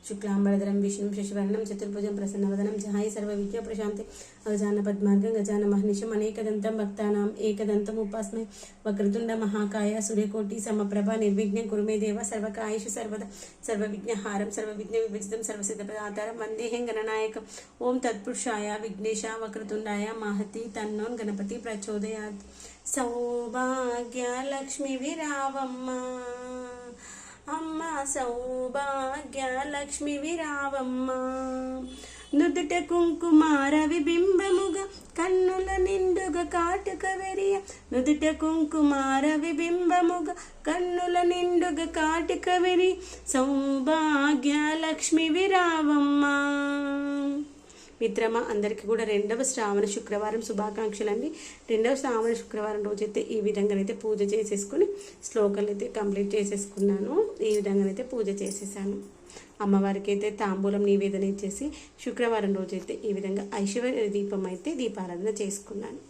శుక్లాంబరధరం విష్ణుం శశివర్ణం చతుర్భుజం ప్రసన్నవదనం ధ్యాయ సర్వవిద్యా ప్రశాంతి గజాన పద్మార్గం గజాన మహర్నిశం అనేకదంతం భక్తానాం ఏకదంతం ఉపాస్మై వక్రతుండ మహాకాయ సూర్యకోటి సమప్రభ నిర్విఘ్నం కురు మే దేవ సర్వకాయేషు సర్వదా సర్వవిఘ్నహారం సర్వవిఘ్న విభజితం సర్వసిద్ధపదాతారం వందేహం గణనాయకం. ఓం తత్పురుషాయ విఘ్నేశ వక్రతుండాయ మహతి తన్నోన్ గణపతి ప్రచోదయాత్. సౌభాగ్యలక్ష్మి విరావమ్మ అమ్మ సౌభాగ్యలక్ష్మి విరావమ్మ. నుదుట కుంకుమార విబింబముగా కన్నుల నిండుగా కాటుక వెరియ. నుదుట కుంకుమార విబింబముగా కన్నుల నిండుగా కాటుక వెరి. సౌభాగ్యలక్ష్మి విరావమ్మ. మిత్రమా, అందరికీ కూడా 2వ శ్రావణ శుక్రవారం శుభాకాంక్షలు అండి. 2వ శ్రావణ శుక్రవారం రోజైతే ఈ విధంగానైతే పూజ చేసేసుకుని శ్లోకాలు అయితే కంప్లీట్ చేసేసుకున్నాను. ఈ విధంగానైతే పూజ చేసేసాను. అమ్మవారికి అయితే తాంబూలం నివేదన ఇచ్చేసి శుక్రవారం రోజైతే ఈ విధంగా ఐశ్వర్య దీపం అయితే దీపారాధన చేసుకున్నాను.